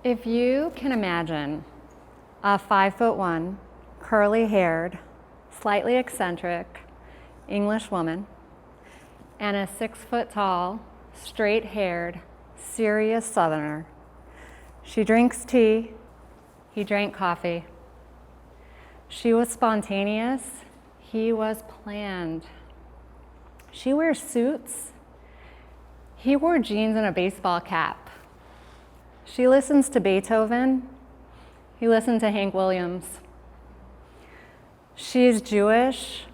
If you can imagine a 5'1", curly-haired, slightly eccentric English woman and a 6-foot-tall, straight-haired, serious Southerner. She drinks tea, he drank coffee. She was spontaneous, he was planned. She wears suits, he wore jeans and a baseball cap. She listens to Beethoven, he listened to Hank Williams. She's Jewish,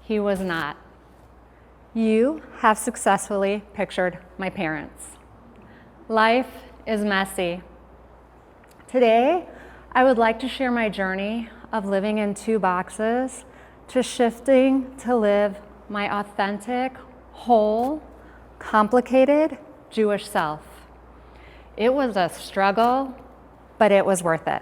he was not. You have successfully pictured my parents. Life is messy. Today, I would like to share my journey of living in 2 boxes to shifting to live my authentic, whole, complicated Jewish self. It was a struggle, but it was worth it.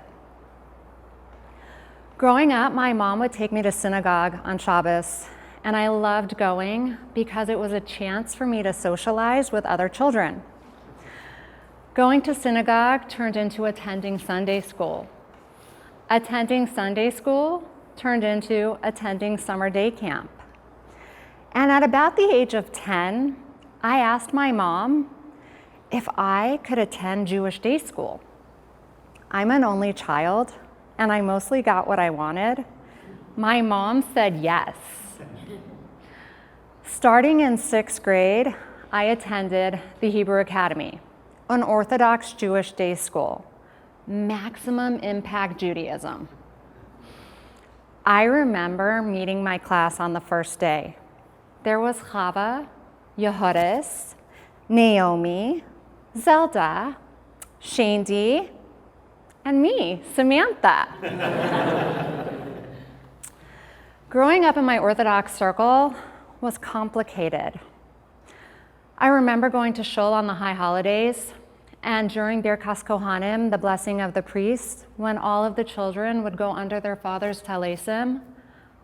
Growing up, my mom would take me to synagogue on Shabbos, and I loved going because it was a chance for me to socialize with other children. Going to synagogue turned into attending Sunday school. Attending Sunday school turned into attending summer day camp. And at about the age of 10, I asked my mom if I could attend Jewish day school. I'm an only child, and I mostly got what I wanted. My mom said yes. Starting in 6th grade, I attended the Hebrew Academy, an Orthodox Jewish day school, maximum impact Judaism. I remember meeting my class on the first day. There was Chava, Yehudis, Naomi, Zelda, Shandy, and me, Samantha. Growing up in my Orthodox circle was complicated. I remember going to shul on the high holidays, and during Birkas Kohanim, the blessing of the priest, when all of the children would go under their father's talesim,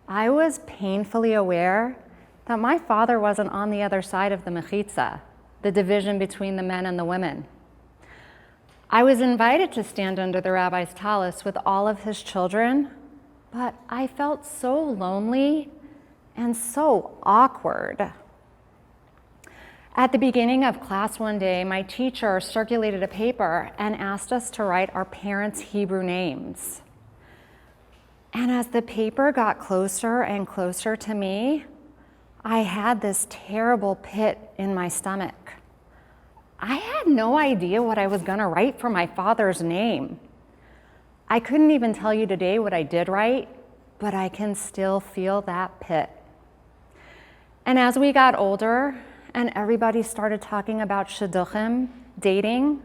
I was painfully aware that my father wasn't on the other side of the mechitza, the division between the men and the women. I was invited to stand under the rabbi's tallis with all of his children, but I felt so lonely and so awkward. At the beginning of class one day, my teacher circulated a paper and asked us to write our parents' Hebrew names. And as the paper got closer and closer to me, I had this terrible pit in my stomach. I had no idea what I was going to write for my father's name. I couldn't even tell you today what I did write, but I can still feel that pit. And as we got older and everybody started talking about shidduchim, dating,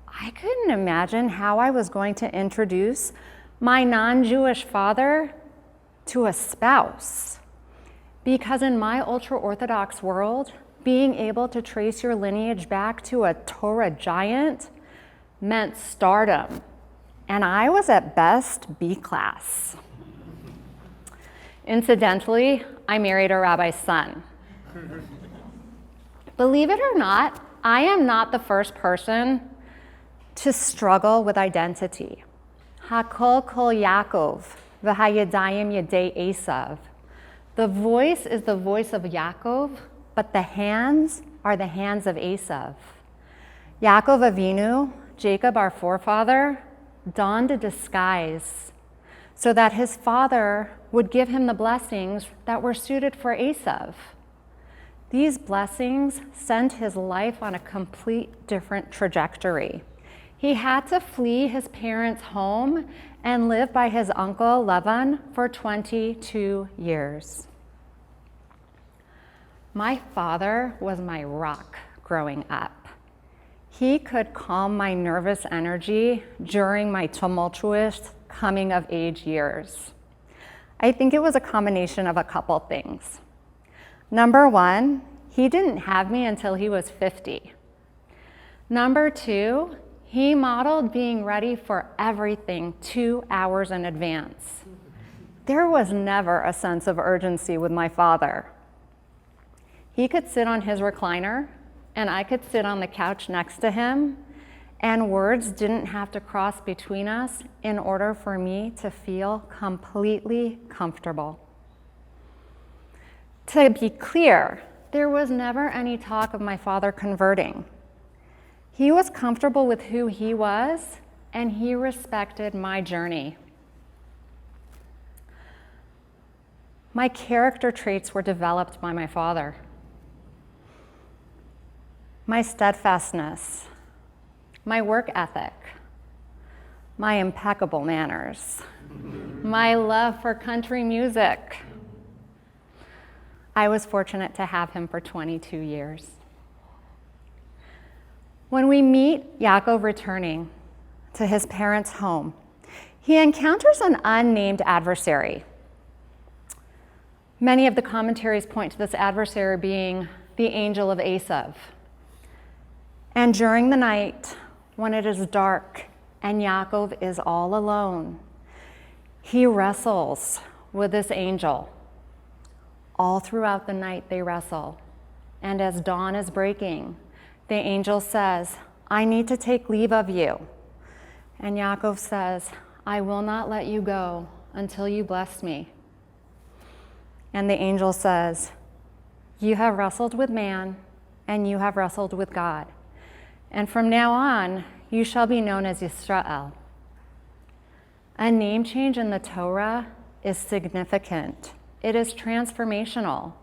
I couldn't imagine how I was going to introduce my non-Jewish father to a spouse. Because in my ultra-Orthodox world, being able to trace your lineage back to a Torah giant meant stardom. And I was at best B class. Incidentally, I married a rabbi's son. Believe it or not, I am not the first person to struggle with identity. Hakol kol Yaakov, v'hayadayim yedei Esav. The voice is the voice of Yaakov, but the hands are the hands of Esav. Yaakov Avinu, Jacob our forefather, donned a disguise so that his father would give him the blessings that were suited for Esav. These blessings sent his life on a complete different trajectory. He had to flee his parents' home and live by his uncle Lavan for 22 years. My father was my rock growing up. He could calm my nervous energy during my tumultuous coming of age years. I think it was a combination of a couple things. Number one, he didn't have me until he was 50. Number two, he modeled being ready for everything 2 hours in advance. There was never a sense of urgency with my father. He could sit on his recliner, and I could sit on the couch next to him, and words didn't have to cross between us in order for me to feel completely comfortable. To be clear, there was never any talk of my father converting. He was comfortable with who he was, and he respected my journey. My character traits were developed by my father. My steadfastness, my work ethic, my impeccable manners, my love for country music. I was fortunate to have him for 22 years. When we meet Yaakov returning to his parents' home, he encounters an unnamed adversary. Many of the commentaries point to this adversary being the angel of Esav. And during the night, when it is dark and Yaakov is all alone, he wrestles with this angel. All throughout the night they wrestle. And as dawn is breaking, the angel says, "I need to take leave of you." And Yaakov says, "I will not let you go until you bless me." And the angel says, "You have wrestled with man, and you have wrestled with God. And from now on, you shall be known as Yisrael." A name change in the Torah is significant. It is transformational.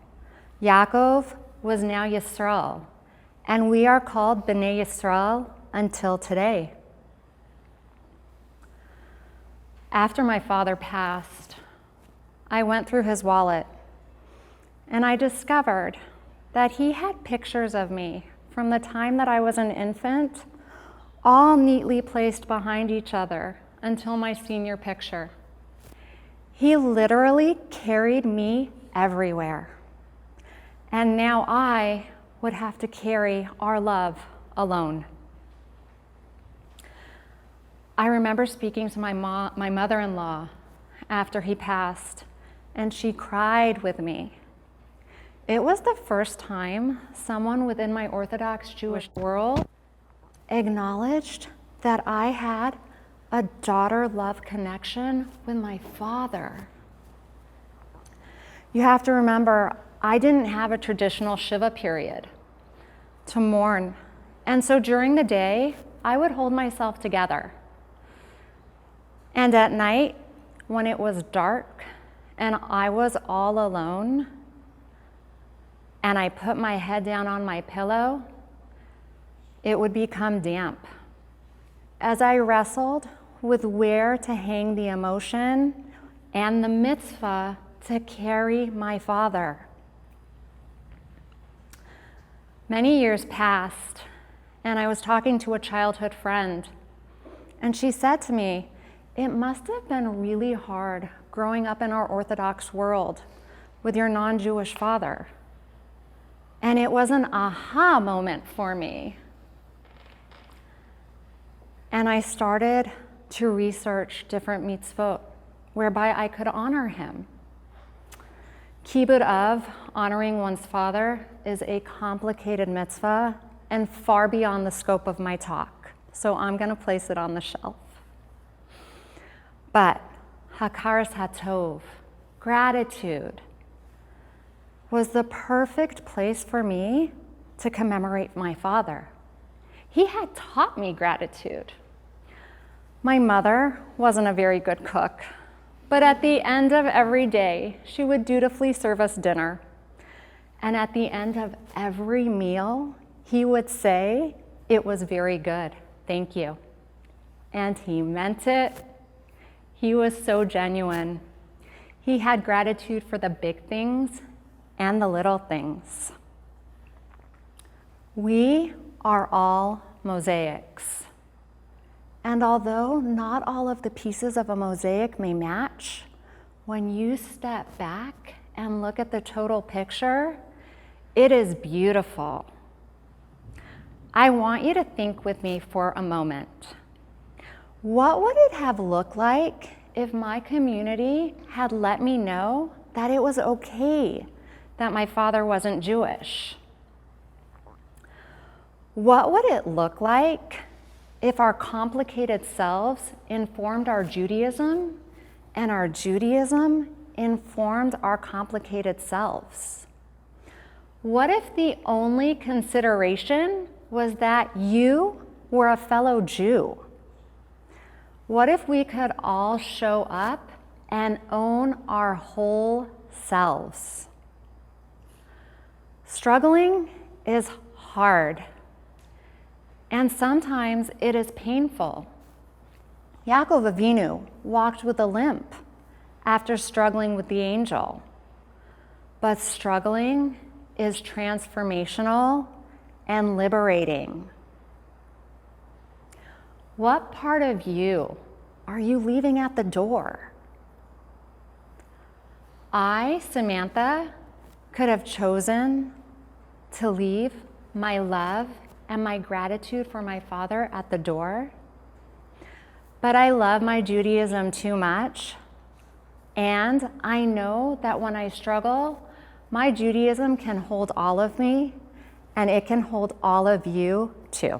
Yaakov was now Yisrael, and we are called Bnei Yisrael until today. After my father passed, I went through his wallet, and I discovered that he had pictures of me from the time that I was an infant, all neatly placed behind each other until my senior picture. He literally carried me everywhere. And now I would have to carry our love alone. I remember speaking to my mother-in-law after he passed, and she cried with me. It was the first time someone within my Orthodox Jewish world acknowledged that I had a daughter-love connection with my father. You have to remember, I didn't have a traditional Shiva period to mourn. And so during the day, I would hold myself together. And at night, when it was dark and I was all alone, and I put my head down on my pillow, it would become damp. As I wrestled with where to hang the emotion and the mitzvah to carry my father. Many years passed, and I was talking to a childhood friend, and she said to me, "It must have been really hard growing up in our Orthodox world with your non-Jewish father." And it was an aha moment for me. And I started to research different mitzvot whereby I could honor him. Kibbud Av, honoring one's father, is a complicated mitzvah and far beyond the scope of my talk. So I'm going to place it on the shelf. But Hakaras Hatov, gratitude, was the perfect place for me to commemorate my father. He had taught me gratitude. My mother wasn't a very good cook, but at the end of every day, she would dutifully serve us dinner. And at the end of every meal, he would say, "It was very good, thank you." And he meant it. He was so genuine. He had gratitude for the big things and the little things. We are all mosaics. And although not all of the pieces of a mosaic may match, when you step back and look at the total picture, it is beautiful. I want you to think with me for a moment. What would it have looked like if my community had let me know that it was okay that my father wasn't Jewish? What would it look like if our complicated selves informed our Judaism and our Judaism informed our complicated selves? What if the only consideration was that you were a fellow Jew? What if we could all show up and own our whole selves? Struggling is hard, and sometimes it is painful. Yaakov Avinu walked with a limp after struggling with the angel. But struggling is transformational and liberating. What part of you are you leaving at the door? I, Samantha, could have chosen to leave my love and my gratitude for my father at the door, but I love my Judaism too much, and I know that when I struggle, my Judaism can hold all of me, and it can hold all of you too.